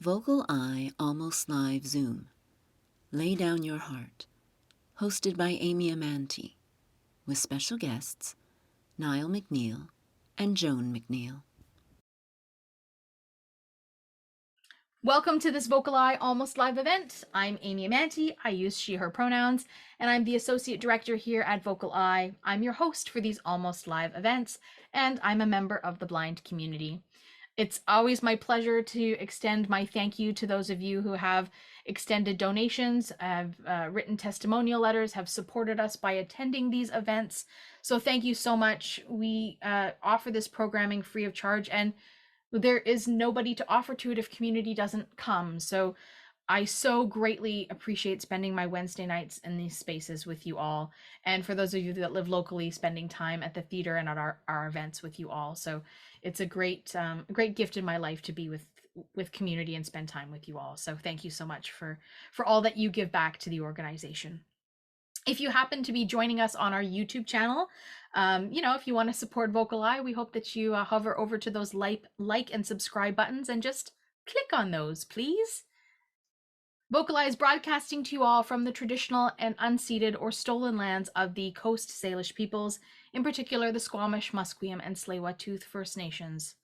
VocalEye Almost Live Zoom. Lay Down Your Heart. Hosted by Amy Amantea. With special guests, Niall McNeil and Joan McNeil. Welcome to this VocalEye Almost Live event. I'm Amy Amantea. I use she, her pronouns, and I'm the Associate Director here at VocalEye. I'm your host for these Almost Live events, and I'm a member of the blind community. It's always my pleasure to extend my thank you to those of you who have extended donations, have written testimonial letters, have supported us by attending these events. So thank you so much. We offer this programming free of charge, and there is nobody to offer to it if community doesn't come. So I so greatly appreciate spending my Wednesday nights in these spaces with you all. And for those of you that live locally, spending time at the theater and at our events with you all. So it's a great gift in my life to be with community and spend time with you all. So thank you so much for all that you give back to the organization. If you happen to be joining us on our YouTube channel, if you want to support VocalEye, we hope that you hover over to those like and subscribe buttons and just click on those, please. VocalEye is broadcasting to you all from the traditional and unceded or stolen lands of the Coast Salish peoples, in particular the Squamish, Musqueam, and Tsleil-Waututh First Nations.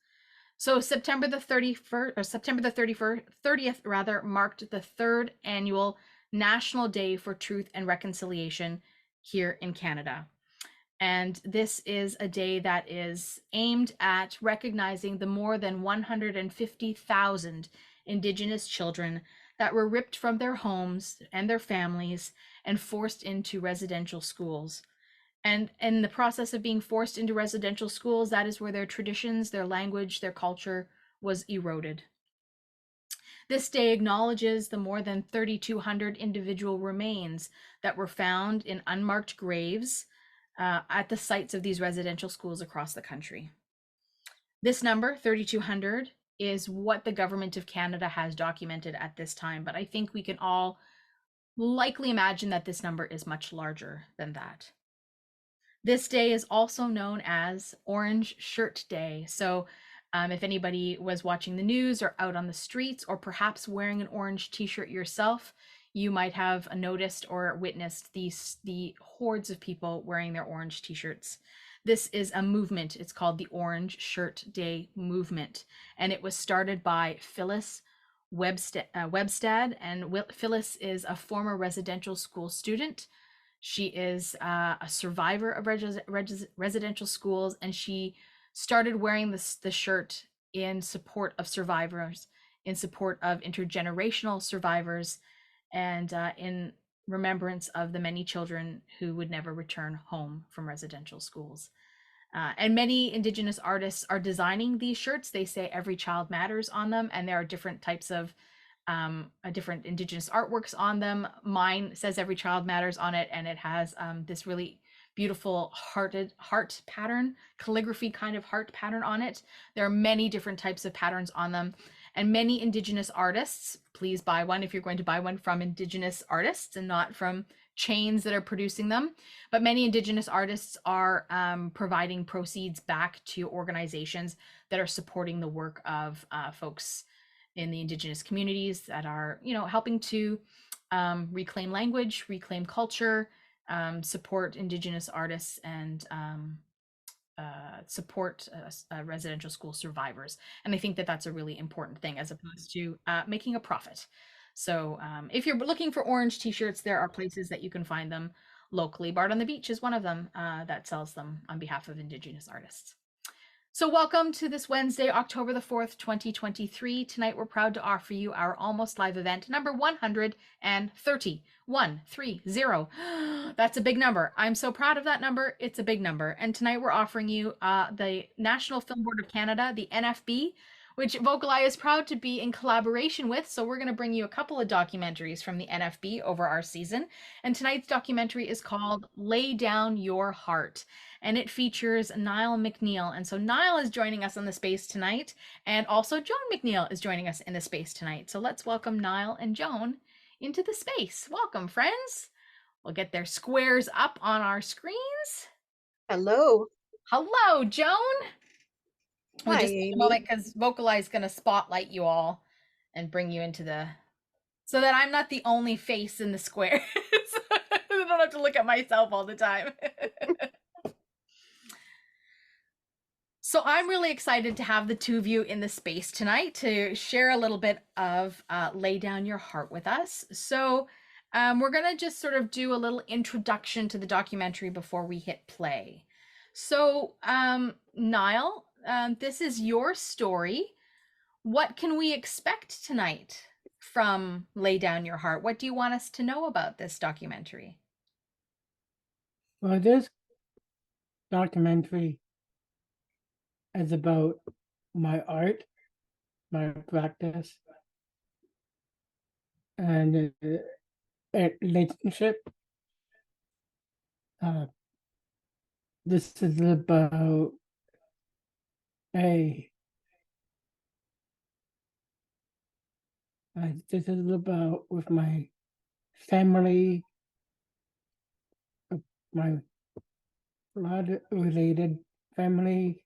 So September the 30th marked the third annual National Day for Truth and Reconciliation here in Canada. And this is a day that is aimed at recognizing the more than 150,000 Indigenous children that were ripped from their homes and their families and forced into residential schools. And in the process of being forced into residential schools, that is where their traditions, their language, their culture was eroded. This day acknowledges the more than 3,200 individual remains that were found in unmarked graves at the sites of these residential schools across the country. This number, 3,200, is what the government of Canada has documented at this time, but I think we can all likely imagine that this number is much larger than that. This day is also known as Orange Shirt Day. So if anybody was watching the news or out on the streets or perhaps wearing an orange t-shirt yourself, you might have noticed or witnessed the hordes of people wearing their orange t-shirts. This is a movement. It's called the Orange Shirt Day movement, and it was started by Phyllis Webstad, and Phyllis is a former residential school student. She is a survivor of residential schools, and she started wearing the shirt in support of survivors, in support of intergenerational survivors, and in remembrance of the many children who would never return home from residential schools. And many Indigenous artists are designing these shirts. They say every child matters on them, and there are different types of different Indigenous artworks on them. Mine says every child matters on it, and it has this really beautiful heart pattern, calligraphy kind of heart pattern on it. There are many different types of patterns on them, and many Indigenous artists, please buy one if you're going to buy one from Indigenous artists and not from chains that are producing them. But many Indigenous artists are providing proceeds back to organizations that are supporting the work of folks in the Indigenous communities that are, helping to reclaim language, reclaim culture, support Indigenous artists, and support residential school survivors. And I think that that's a really important thing, as opposed to making a profit. So if you're looking for orange t-shirts, there are places that you can find them locally. Bard on the Beach is one of them that sells them on behalf of Indigenous artists. So welcome to this Wednesday, October the 4th, 2023. Tonight, we're proud to offer you our Almost Live event, number 130. 130. That's a big number. I'm so proud of that number. It's a big number. And tonight, we're offering you the National Film Board of Canada, the NFB, which VocalEye is proud to be in collaboration with. So we're going to bring you a couple of documentaries from the NFB over our season. And tonight's documentary is called Lay Down Your Heart, and it features Niall McNeil. And so Niall is joining us on the space tonight, and also Joan McNeil is joining us in the space tonight. So let's welcome Niall and Joan into the space. Welcome, friends. We'll get their squares up on our screens. Hello. Hello, Joan. Hi, Just Amy. a moment, because VocalEye is going to spotlight you all, and bring you into the, so that I'm not the only face in the square. So I don't have to look at myself all the time. So I'm really excited to have the two of you in the space tonight to share a little bit of Lay Down Your Heart with us. So we're going to just sort of do a little introduction to the documentary before we hit play. So Niall, this is your story. What can we expect tonight from Lay Down Your Heart? What do you want us to know about this documentary? Well, this documentary is about my art, my practice, and a relationship. This is about a. This is about with my family, my blood-related family,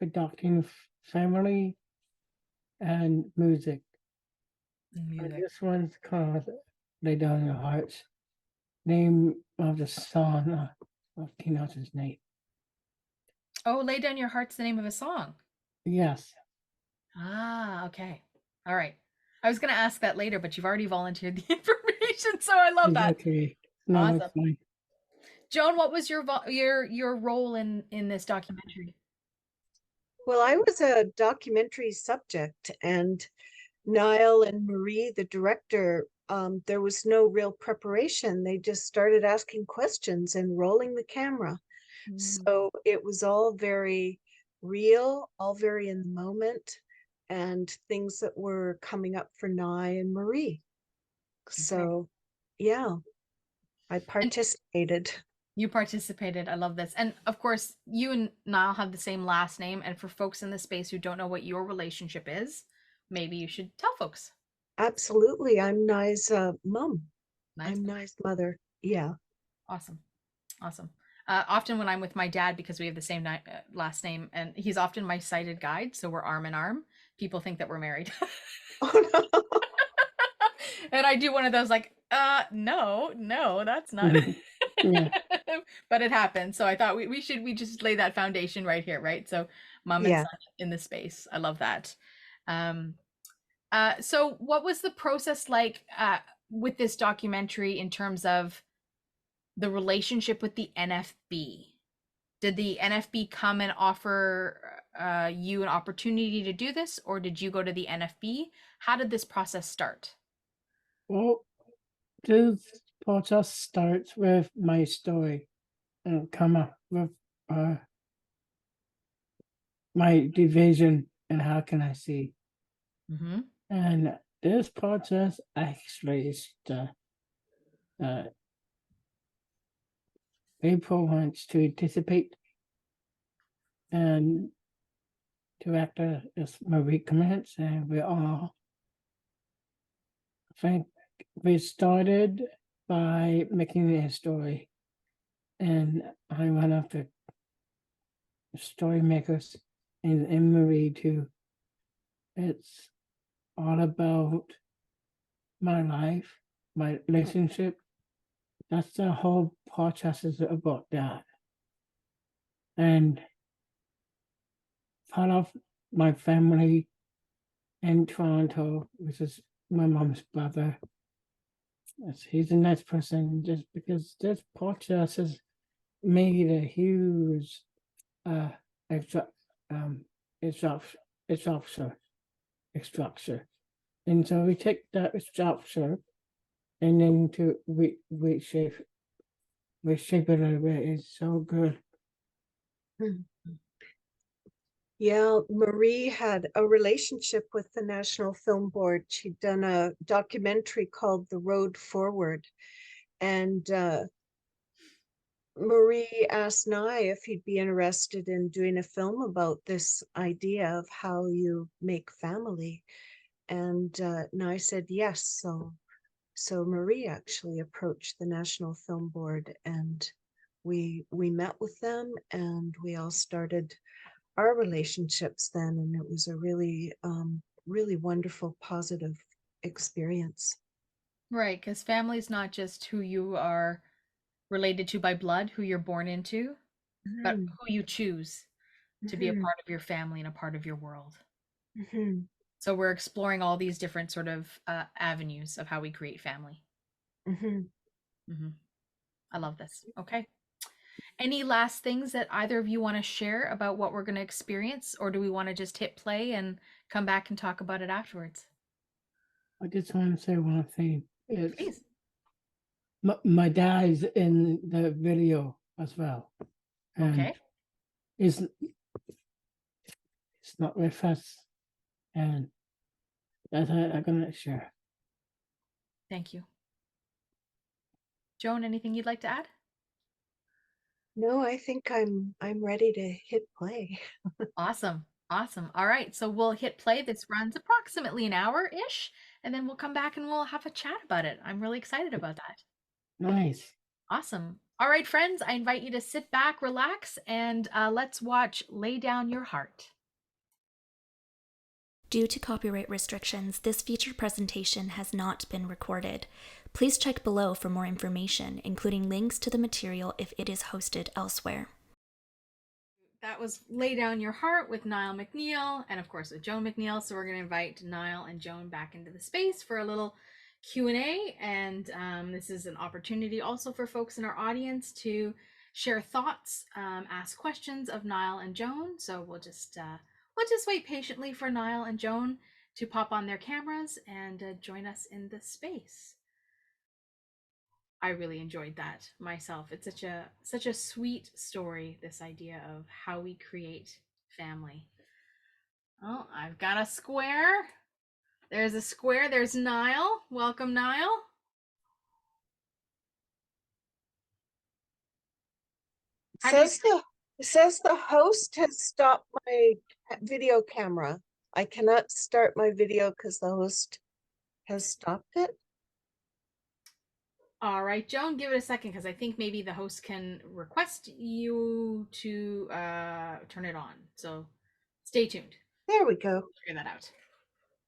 adopting family, and music. And this one's called Lay Down Your Hearts. Name of the song of Tina's name. Oh, Lay Down Your Heart's the name of a song. Yes. Ah, okay. All right. I was going to ask that later, but you've already volunteered the information, so I love that. Okay. No, Awesome. it's fine. Joan, what was your role in this documentary? Well, I was a documentary subject, and Niall and Marie, the director, there was no real preparation. They just started asking questions and rolling the camera. So it was all very real, all very in the moment, and things that were coming up for Nye and Marie. So, yeah, I participated. You participated. I love this. And of course, you and Niall have the same last name. And for folks in the space who don't know what your relationship is, maybe you should tell folks. Absolutely. I'm Nye's mom. Nice. I'm Nye's mother. Yeah. Awesome. Awesome. Often when I'm with my dad, because we have the same last name, and he's often my sighted guide, so we're arm in arm, people think that we're married. Oh, no. And I do one of those like, no, that's not. Yeah. But it happened. So I thought we just lay that foundation right here, right? So mom and Yeah. son in the space. I love that. So what was the process like with this documentary in terms of the relationship with the NFB? Did the NFB come and offer you an opportunity to do this, or did you go to the NFB? How did this process start? Well, this podcast starts with my story and come up with my division and how can I see. Mm-hmm. And this process actually is people wants to anticipate, and director is Marie Comments, and we all think we started by making a story, and I'm one of the story makers in Marie too. It's all about my life, my relationship. That's the whole process is about that. And part of my family in Toronto, which is my mom's brother. He's a nice person, just because this podcast has made a huge structure. And so we take that structure and then to reshape it a little bit. It's so good. Yeah, Marie had a relationship with the National Film Board. She'd done a documentary called The Road Forward. And Marie asked Nye if he'd be interested in doing a film about this idea of how you make family. And Nye said yes. So Marie actually approached the National Film Board, and we met with them, and we all started our relationships then, and it was a really really wonderful, positive experience. Right, because family is not just who you are related to by blood, who you're born into, but Mhm, who you choose to be a mhm, part of your family and a part of your world. mhm, So we're exploring all these different sort of avenues of how we create family. mhm. Hmm. I love this. Okay. Any last things that either of you want to share about what we're going to experience, or do we want to just hit play and come back and talk about it afterwards? I just want to say one thing. It's Please. my dad's in the video as well, and Okay. it's not with us, and that's how I'm gonna share. Thank you. Joan, anything you'd like to add? No, I think I'm ready to hit play. Awesome. Awesome. All right. So we'll hit play. This runs approximately an hour-ish, and then we'll come back and we'll have a chat about it. I'm really excited about that. Nice. Awesome. All right, friends, I invite you to sit back, relax, and let's watch Lay Down Your Heart. Due to copyright restrictions, this feature presentation has not been recorded. Please check below for more information, including links to the material if it is hosted elsewhere. That was Lay Down Your Heart with Niall McNeil, and of course with Joan McNeil. So we're going to invite Niall and Joan back into the space for a little Q&A, and this is an opportunity also for folks in our audience to share thoughts, ask questions of Niall and Joan. So we'll just wait patiently for Niall and Joan to pop on their cameras and join us in the space. I really enjoyed that myself. It's such a sweet story, this idea of how we create family. Oh, I've got a square. There's a square. There's Niall. Welcome, Niall. How do you It says the host has stopped my video camera. I cannot start my video because the host has stopped it. All right, Joan, give it a second because I think maybe the host can request you to turn it on. So stay tuned. There we go. Figure that out.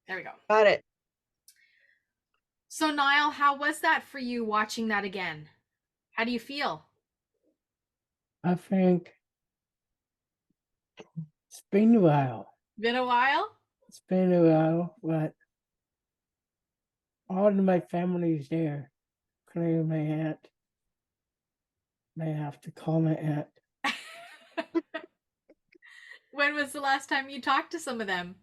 There we go. Got it. So Niall, how was that for you watching that again? How do you feel? I think it's been a while. Been a while? It's been a while, but all of my family's there, including my aunt. May have to call my aunt. When was the last time you talked to some of them?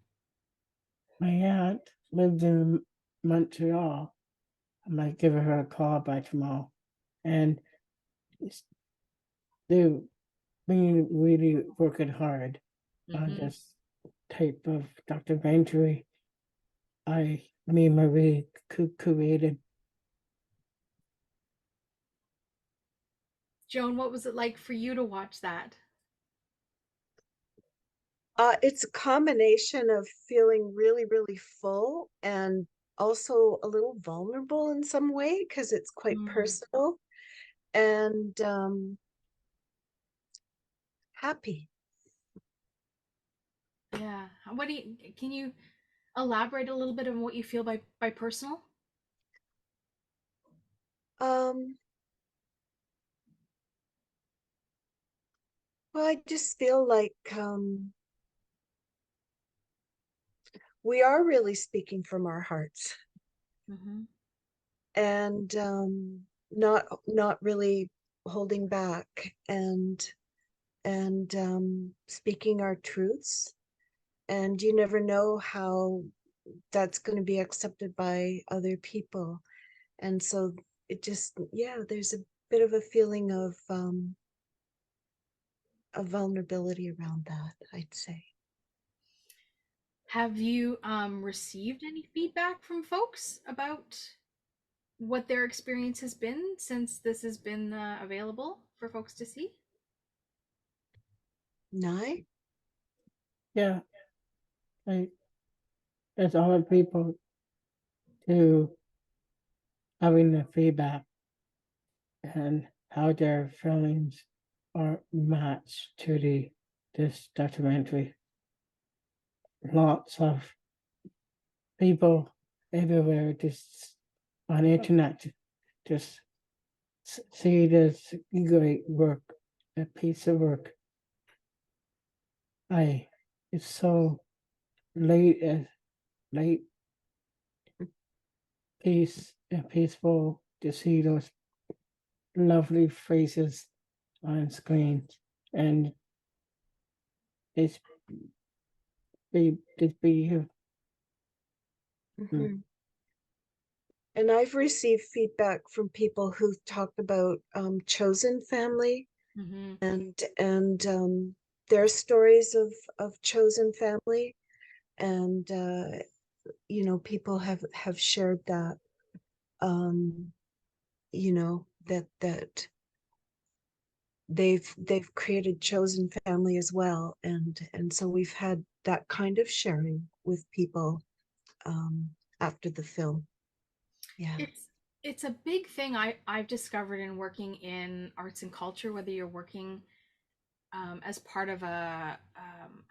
My aunt lives in Montreal. I might give her a call by tomorrow. And they're being really working hard on this type of documentary me and Marie created. Joan, what was it like for you to watch that? It's a combination of feeling really, really full and also a little vulnerable in some way because it's quite personal, and happy. Yeah. What do you, can you elaborate a little bit on what you feel by personal? Well, I just feel like we are really speaking from our hearts, and not really holding back, and speaking our truths. And you never know how that's going to be accepted by other people. And so it just, yeah, there's a bit of a feeling of vulnerability around that, I'd say. Have you received any feedback from folks about what their experience has been since this has been available for folks to see? Nye? Yeah. There's other people to having the feedback and how their feelings are matched to this documentary. Lots of people everywhere, just on the internet, just see this great work, a piece of work. It's so late, peaceful to see those lovely faces on screen, and it's be here. Mhm. And I've received feedback from people who've talked about chosen family Mhm. and their stories of chosen family, and you know, people have shared that you know, that they've created chosen family as well, and so we've had that kind of sharing with people after the film. Yeah. It's a big thing I've discovered in working in arts and culture, whether you're working as part of a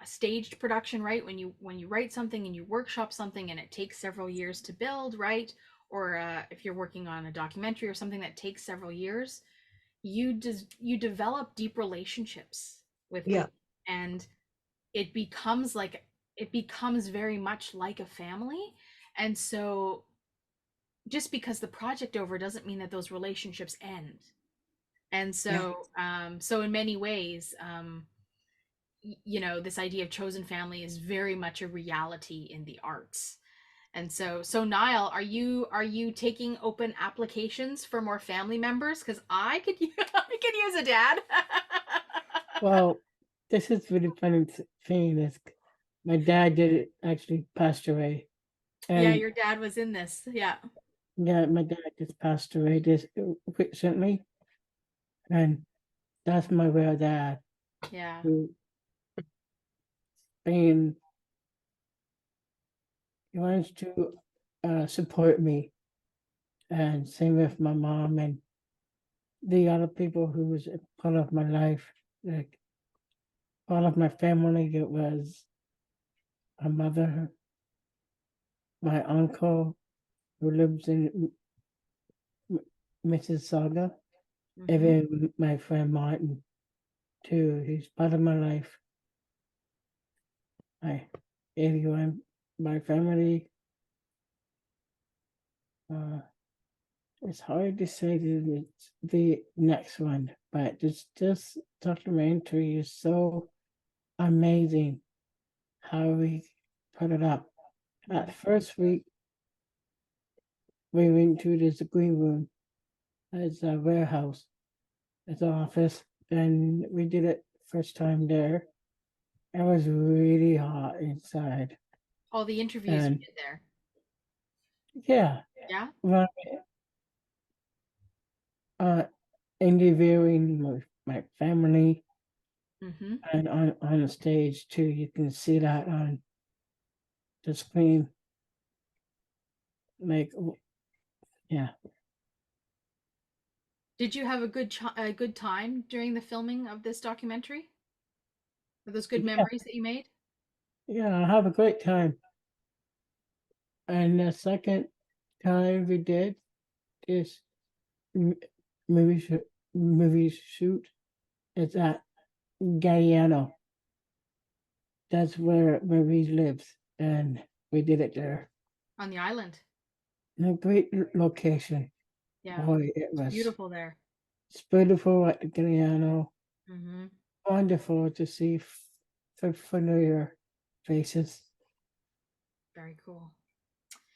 staged production, right? When you write something and you workshop something and it takes several years to build, right? Or if you're working on a documentary or something that takes several years, you develop deep relationships with Yeah. people, and it becomes very much like a family. And so just because the project over doesn't mean that those relationships end. And so so in many ways, you know, this idea of chosen family is very much a reality in the arts. And so Niall, are you taking open applications for more family members? Because I could I could use a dad. Well, this is really funny thing. Is my dad did actually passed away, Yeah, and your dad was in this. Yeah. yeah, my dad just passed away just recently, and that's my real dad Yeah. who been he wants to support me, and same with my mom and the other people who was a part of my life, like part of my family. It was my mother, my uncle who lives in Mississauga, Mm-hmm. even my friend Martin too. He's part of my life. I, everyone, my family. Uh, it's hard to say that it's the next one, but this documentary is so amazing how we put it up. At first, we went to this green room as a warehouse, as an office, and we did it first time there. It was really hot inside, All the interviews you and did there. yeah, Yeah. well, uh, interviewing with my family Mm-hmm. and on the stage too. You can see that on the screen. Like, yeah, Did you have a good time during the filming of this documentary? Are those good yeah, memories that you made? yeah. I have a great time. And the second time we did this m- movie shoot, it's at Guyana. That's where Marie lives, and we did it there. On the island. In a great location. Yeah. Boy, it It's was. beautiful there. It's beautiful at the Guyana. Mm-hmm. Wonderful to see familiar faces. Very cool.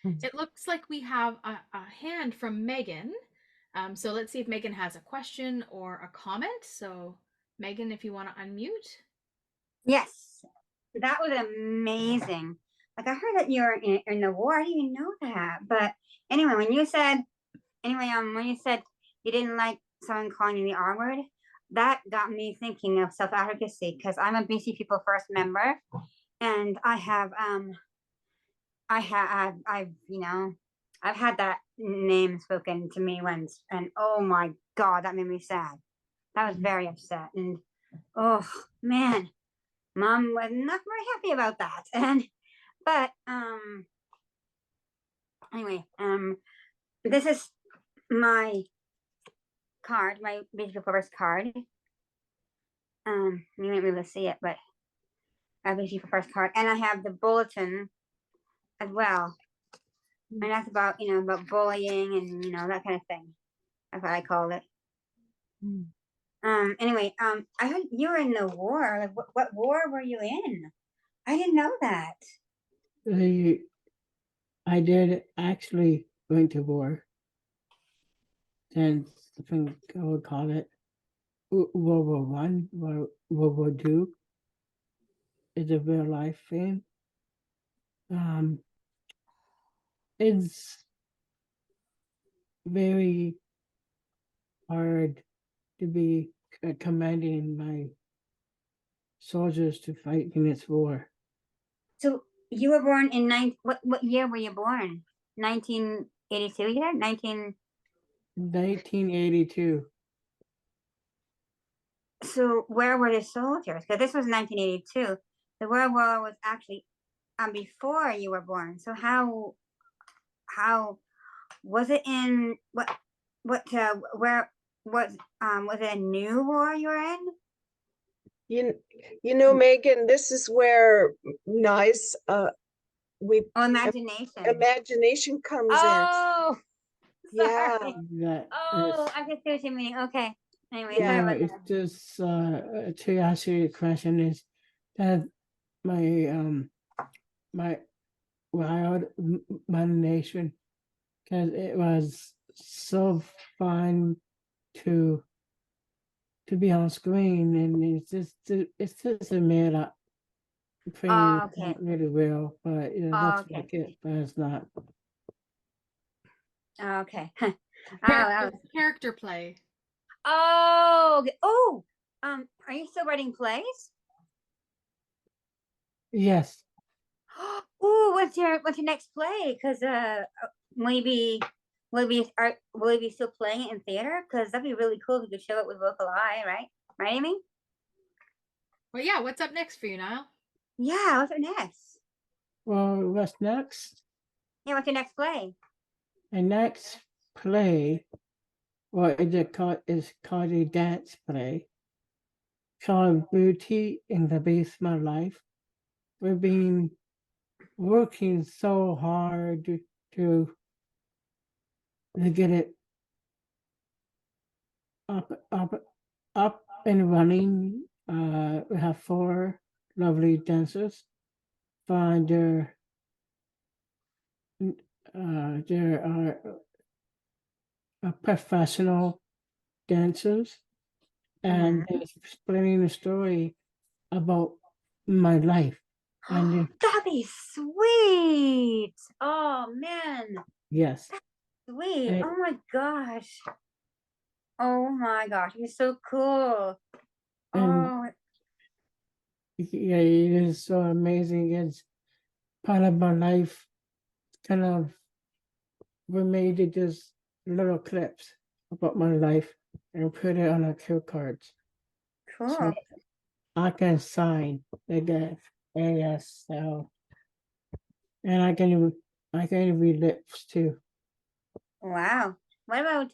Mm. It looks like we have a hand from Megan. So let's see if Megan has a question or a comment. So Megan, if you want to unmute. Yes, that was amazing. Like I heard that you're in the war. I didn't even know that. But anyway, when you said you didn't like someone calling you the R word, that got me thinking of self advocacy because I'm a BC People First member, and I've had that name spoken to me once, and oh my God, that made me sad. That was very upset, and oh man, Mom was not very happy about that. But Anyway, this is my card, my Beautiful Forest card. You won't be able to see it, but I have a Beautiful Forest card, and I have the bulletin as well. And that's about, about bullying and, that kind of thing. That's what I called it. Anyway, I heard you were in the war. Like, what war were you in? I didn't know that. I did actually went to war. And I think I would call it World War One, World War Two. Is a real life thing. It's very hard to be commanding my soldiers to fight against war. So you were born in what year were you born? 1982, you said? 1982. So where were the soldiers? Because this was 1982. The World War was actually before you were born. So how was it in where was it a new war you were in? You know, Megan, this is where nice imagination comes in. Oh, Yeah. sorry. That Oh, is, I can see what you mean. Okay. Anyway, Yeah. sorry about it's just to answer your question is that my my wild imagination, because it was so fun to be on screen, and it's just a made up thing. Oh, It's okay. not really real, but it looks Okay. like it, but it's not. Okay. Character play. Oh, okay. Oh, are you still writing plays? Yes. Ooh, what's your next play? Because maybe will you be still playing it in theater? Because that'd be really cool if you could show it with VocalEye, right? Right, Amy? Well, yeah. What's up next for you, Niall? Yeah. What's next? Well, what's next? Yeah. What's your next play? The next play, well, is called a dance play, called Beauty in the Base of My Life. We've been working so hard to get it up and running. We have 4 lovely dancers. There are professional dancers, and they're explaining a story about my life. And That'd be sweet. Oh man, yes, sweet. and, Oh my gosh. Oh my gosh, you're so cool. and Oh, yeah, it is so amazing. It's part of my life. Kind of, we made it just little clips about my life and put it on our cue cards, so cool. I can sign the ASL, and I can even read lips too. Wow. What about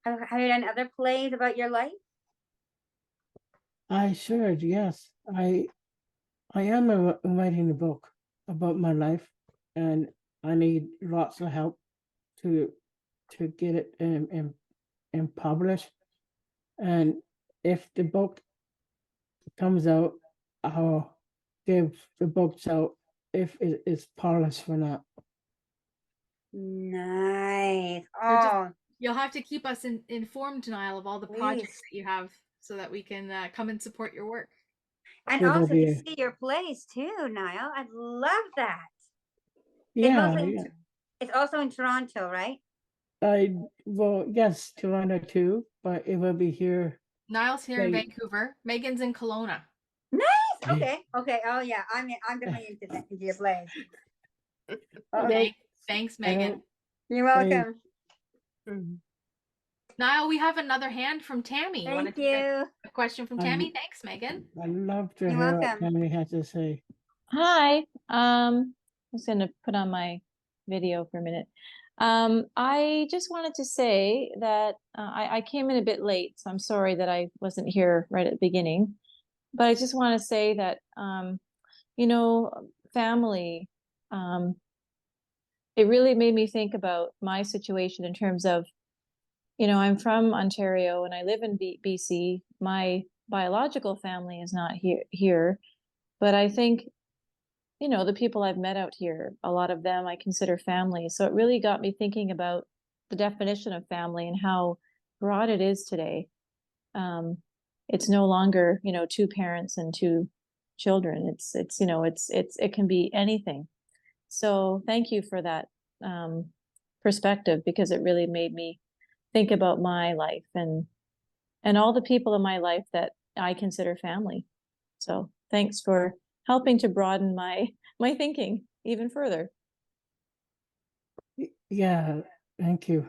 have you done other plays about your life? I should, yes. I am writing a book about my life, and I need lots of help to get it and published. And if the book comes out, I'll give the books out if it is polished or not. Nice. You're just- Oh, You'll have to keep us informed, Niall, of all the projects please. that you have, so that we can come and support your work. And It'll also be to see your plays too, Niall. I'd love that. yeah, It's also in Toronto, right? well, yes, Toronto too, but it will be here. Niall's here in Like- Vancouver. Megan's in Kelowna. Nice. Okay. Okay. Oh yeah. I'm definitely into your plays. Okay. Thanks, Megan. You're welcome. Niall, we have another hand from Tammy. You want Thank to take you. a question from Tammy? Thanks, Megan. I love to You're hear what welcome. Tammy has to say. Hi. I'm just gonna put on my video for a minute. I just wanted to say that I came in a bit late, so I'm sorry that I wasn't here right at the beginning. But I just want to say that, you know, family, it really made me think about my situation in terms of, you know, I'm from Ontario and I live in BC. My biological family is not here, but I think, you know, the people I've met out here, a lot of them I consider family. So it really got me thinking about the definition of family and how broad it is today. It's no longer, you know, two parents and two children. You know, it can be anything. So thank you for that perspective, because it really made me think about my life and all the people in my life that I consider family. So thanks for helping to broaden my thinking even further. Yeah, thank you.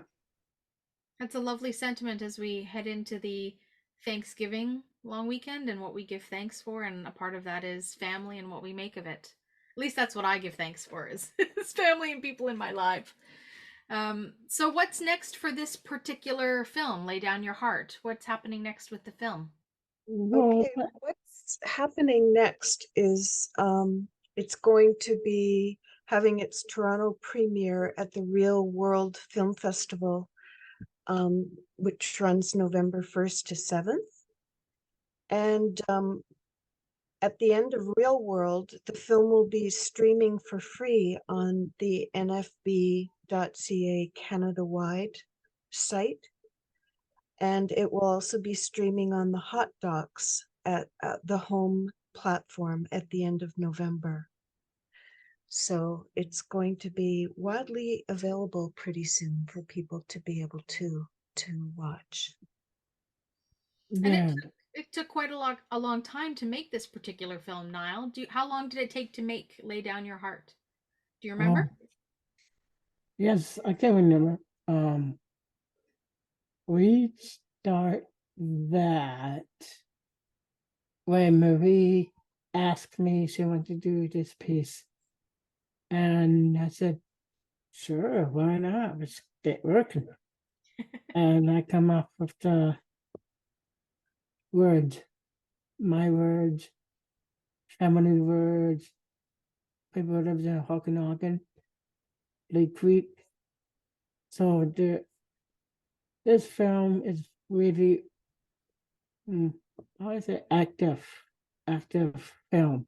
That's a lovely sentiment as we head into the Thanksgiving long weekend and what we give thanks for, and a part of that is family and what we make of it. At least that's what I give thanks for is family and people in my life. So what's next for this particular film, Lay Down Your Heart? What's happening next with the film? Well, Okay, what's happening next is it's going to be having its Toronto premiere at the Real World Film Festival, which runs November 1st to 7th. And at the end of Real World, the film will be streaming for free on the nfb.ca Canada-wide site. And it will also be streaming on the Hot Docs at the home platform at the end of November. So it's going to be widely available pretty soon for people to be able to watch. And yeah, it took quite a long time to make this particular film, Niall. How long did it take to make Lay Down Your Heart? Do you remember? yes, I can remember. We start that when Marie asked me she wanted to do this piece. And I said, sure, why not? Let's get working. And I come up with the words, my words, family words, people who live in Okanagan, Lake Creek. So this film is really, how is it, active film.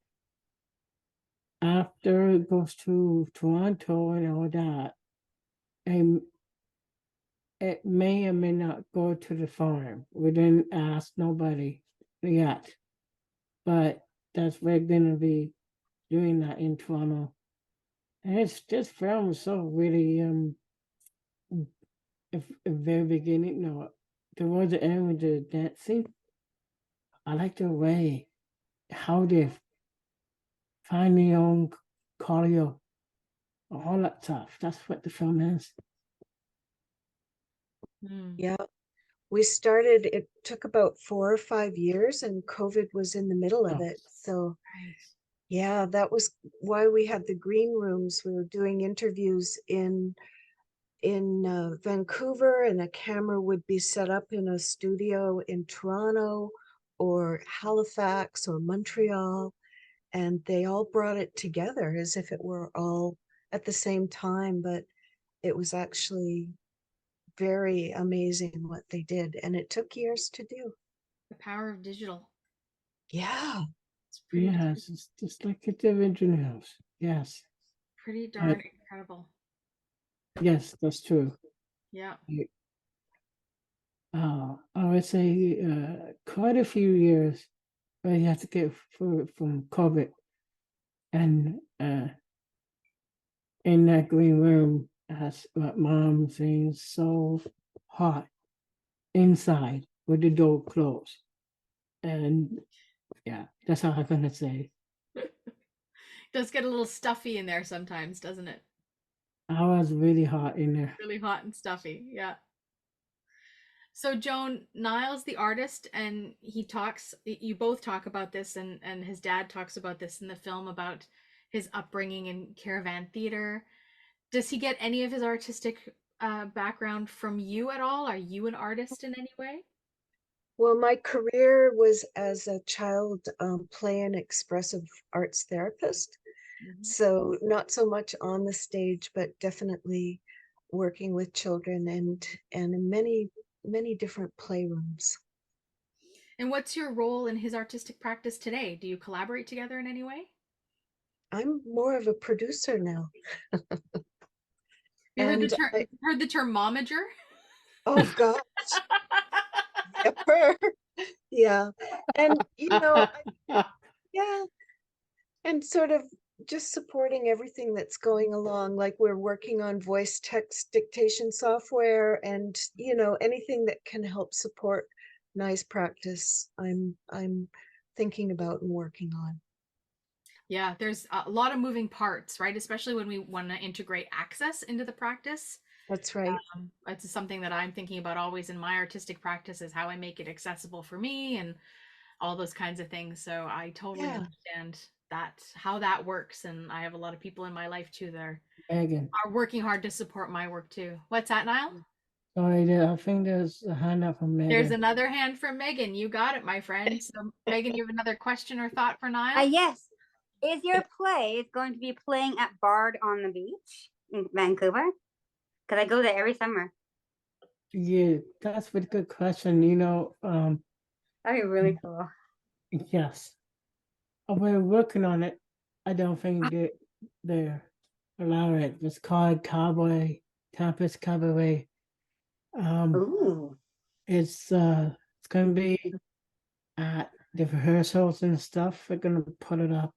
After it goes to Toronto and all that, and it may or may not go to the farm. We didn't ask nobody yet, but we're gonna be doing that in Toronto. And this film is so really if very beginning, no, towards the end with the dancing, I like the way how they find their own choreo, all that stuff. That's what the film is. Yeah, we started, it took about 4 or 5 years and COVID was in the middle of it. So yeah, that was why we had the green rooms. We were doing interviews in Vancouver, and a camera would be set up in a studio in Toronto or Halifax or Montreal, and they all brought it together as if it were all at the same time, but it was actually very amazing what they did, and it took years to do. The power of digital. Yeah. It's pretty, Yes, it's just like the originals. Yes. pretty darn incredible. Yes, that's true. Yeah. I would say quite a few years where you have to get from COVID, and in that green room, as my mom saying, so hot inside with the door closed, and yeah, that's all I'm gonna say. Does get a little stuffy in there sometimes, doesn't it? I was really hot in there. Really hot and stuffy. Yeah. So Joan, Niall's the artist, and you both talk about this, and his dad talks about this in the film about his upbringing in caravan theater. Does he get any of his artistic background from you at all? Are you an artist in any way? Well, my career was as a child play and expressive arts therapist. So not so much on the stage, but definitely working with children and in many different playrooms. And what's your role in his artistic practice today? Do you collaborate together in any way? I'm more of a producer now. You heard the And term, heard the term momager? oh gosh, yepper. Yeah. And yeah, and sort of just supporting everything that's going along. Like we're working on voice text dictation software and anything that can help support nice practice. I'm thinking about and working on. Yeah, there's a lot of moving parts, right? Especially when we want to integrate access into the practice. That's right. It's something that I'm thinking about always in my artistic practice, is how I make it accessible for me and all those kinds of things. So I totally understand how that works. And I have a lot of people in my life too that are working hard to support my work too. What's that, Niall? Sorry, I think there's a hand up from Megan. There's another hand from Megan. You got it, my friend. So Megan, you have another question or thought for Niall? Yes. Is your play going to be playing at Bard on the Beach in Vancouver? Because I go there every summer. Yeah, that's a good question. That'd be really cool. Yes. We're working on it. I don't think they're allowing it. It's called Campus Cabaret. Ooh. It's going to be at the rehearsals and stuff. We're going to put it up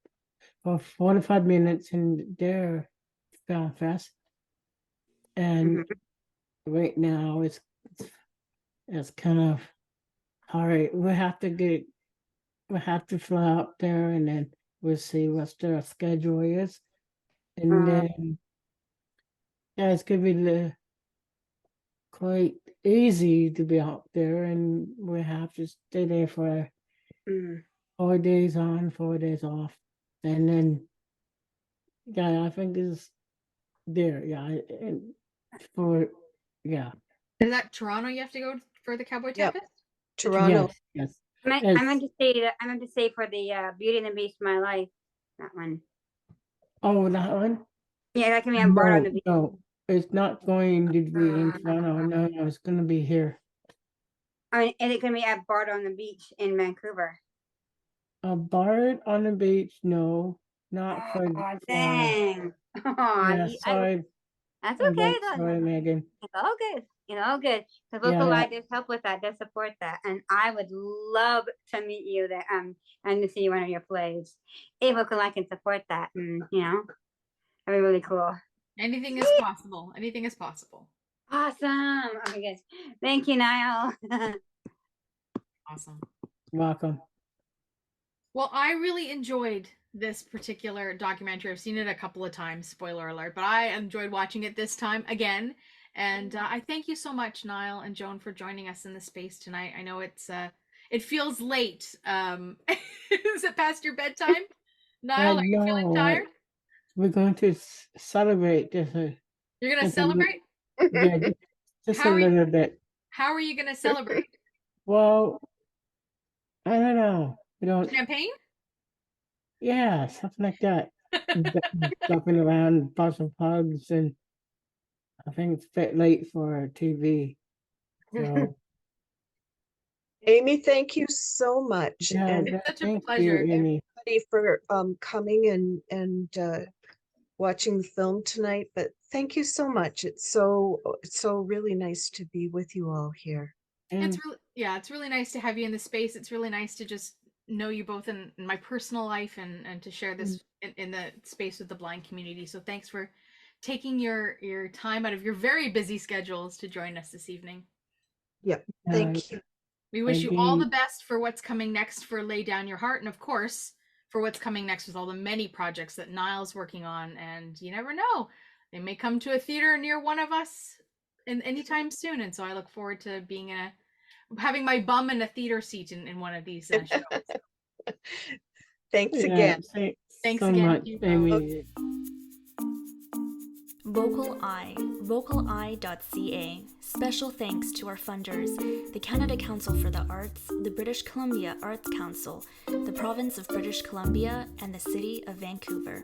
for 45 minutes in their film fest. And right now it's kind of hard. We have to fly out there and then we'll see what their schedule is. And then it's gonna be quite easy to be out there, and we have to stay there for 4 days on, 4 days off. And then I think it's there, and Is that Toronto you have to go for the Cowboy Tempest? Toronto. Yes. I meant to say for the Beauty and the Beast, My Life, that one. Oh, that one? Yeah, that can be on Bard on the Beach. No, it's not going to be in Toronto. No, it's going to be here. I mean, is it going to be at Bard on the Beach in Vancouver? A Bard on the Beach? No, not for. Oh, dang. Yeah, sorry. That's okay. Sorry, Megan. It's all good. All good. Because VocalEye does help with that, does support that. And I would love to meet you there and to see one of your plays. If VocalEye can support that, that'd be really cool. Anything is possible. Anything is possible. Awesome. Okay, guys. Thank you, Niall. Awesome. Welcome. Well, I really enjoyed this particular documentary. I've seen it a couple of times, spoiler alert, but I enjoyed watching it this time again. And I thank you so much, Niall and Joan, for joining us in the space tonight. I know it feels late. Is it past your bedtime? Niall, are you feeling tired? We're going to celebrate this. You're going to celebrate? Yeah, just a little bit. How are you going to celebrate? Well, I don't know. Champagne? Yeah, something like that. Jumping around, bought some pugs, and I think it's a bit late for TV. So. Amy, thank you so much. Yeah, and it's such a pleasure. Everybody for coming and watching the film tonight. But thank you so much. It's so really nice to be with you all here. It's really nice to have you in the space. It's really nice to just know you both in my personal life and to share this in the space with the blind community. So thanks for taking your time out of your very busy schedules to join us this evening. Yep. Thank you. We wish you all the best for what's coming next for Lay Down Your Heart, and of course for what's coming next with all the many projects that Niall's working on. And you never know, they may come to a theater near one of us anytime soon. And so I look forward to having my bum in a theater seat in one of these shows. Thanks again. Thanks so again. Much, Amy. VocalEye, vocaleye.ca. Special thanks to our funders, the Canada Council for the Arts, the British Columbia Arts Council, the Province of British Columbia, and the City of Vancouver.